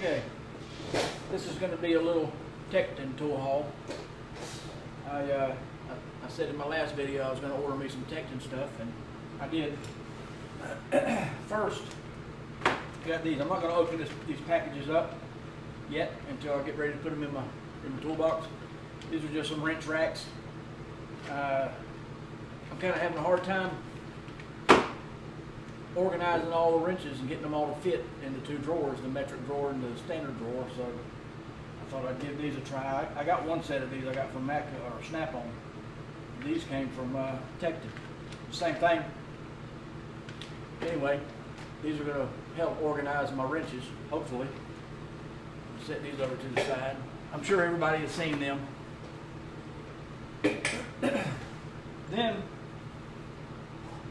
Okay, this is going to be a little Tekton tool haul. I said in my last video I was going to order me some Tekton stuff, and I did. First, I got these. I'm not going to open these packages up yet until I get ready to put them in my toolbox. These are just some wrench racks. I'm kind of having a hard time organizing all the wrenches and getting them all to fit in the two drawers, the metric drawer and the standard drawer. So I thought I'd give these a try. I got one set of these I got from Snap-on. These came from Tekton. Same thing. Anyway, these are going to help organize my wrenches, hopefully. Set these over to the side. I'm sure everybody has seen them. Then,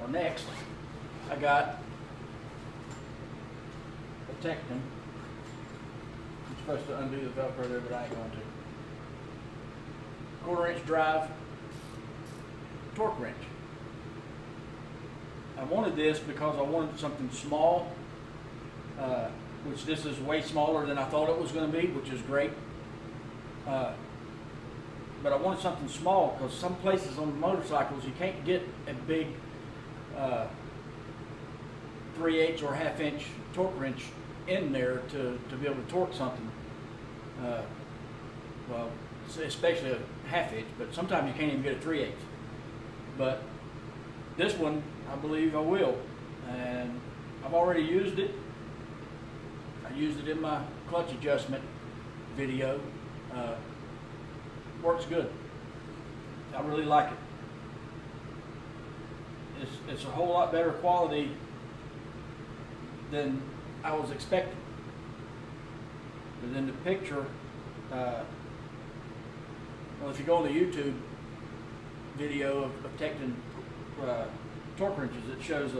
or next, I got a Tekton. I'm supposed to undo the Velcro there, but I ain't going to. 1/4 inch drive torque wrench. I wanted this because I wanted something small, which this is way smaller than I thought it was going to be, which is great. But I wanted something small because some places on motorcycles you can't get a big 3/8 or 1/2 inch torque wrench in there to be able to torque something. Well, especially a 1/2 inch, but sometimes you can't even get a 3/8. But this one, I believe I will, and I've already used it. I used it in my clutch adjustment video. Works good. I really like it. It's a whole lot better quality than I was expecting. But in the picture, well, if you go on the YouTube video of Tekton torque wrenches, it shows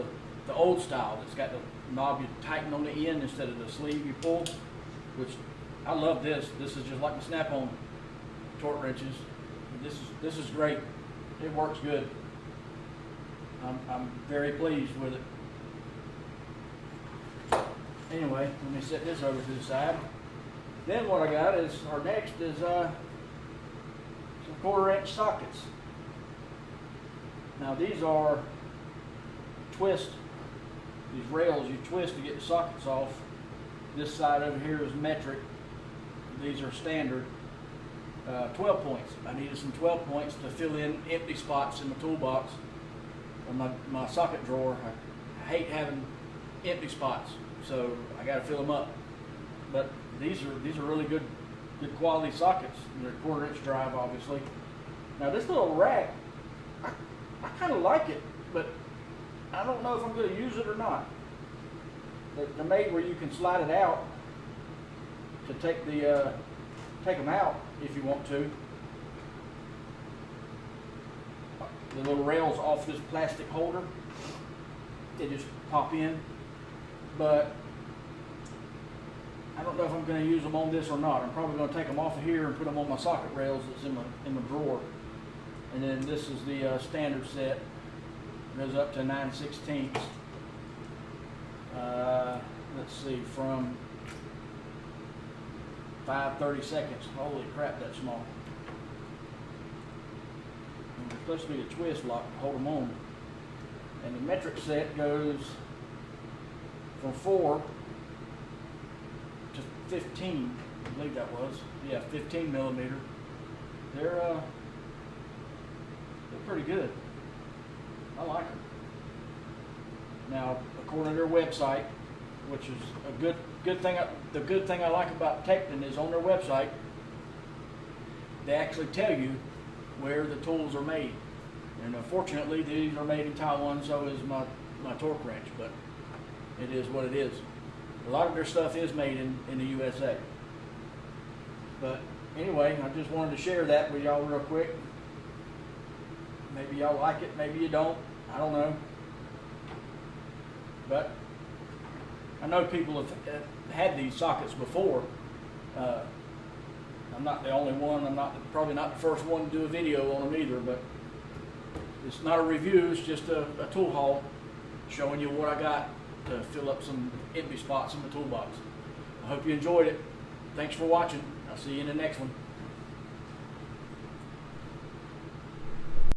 the old style that's got the knob you tighten on the end instead of the sleeve you pull, which I love this. This is just like the Snap-on torque wrenches. This is great. It works good. I'm very pleased with it. Anyway, let me set this over to the side. Then what I got is, our next is some 1/4 inch sockets. Now these are twist. These rails you twist to get the sockets off. This side over here is metric. These are standard. 12 points. I needed some 12 points to fill in empty spots in the toolbox or my socket drawer. I hate having empty spots, so I got to fill them up. But these are really good quality sockets. They're 1/4 inch drive, obviously. Now this little rack, I kind of like it, but I don't know if I'm going to use it or not. They're made where you can slide it out to take them out if you want to. The little rails off this plastic holder, they just pop in. But I don't know if I'm going to use them on this or not. I'm probably going to take them off of here and put them on my socket rails that's in my drawer. And then this is the standard set. It goes up to 9/16. Let's see, from 5/32. Holy crap, that's small. And there's supposed to be a twist lock to hold them on. And the metric set goes from 4 to 15. I believe that was. Yeah, 15 millimeter. They're pretty good. I like them. Now, according to their website, which is a good thing. The good thing I like about Tekton is on their website, they actually tell you where the tools are made. And unfortunately, these are made in Taiwan, so is my torque wrench, but it is what it is. A lot of their stuff is made in the USA. But anyway, I just wanted to share that with y'all real quick. Maybe y'all like it, maybe you don't. I don't know. But I know people have had these sockets before. I'm not the only one. I'm probably not the first one to do a video on them either, but it's not a review. It's just a tool haul showing you what I got to fill up some empty spots in the toolbox. I hope you enjoyed it. Thanks for watching. I'll see you in the next one.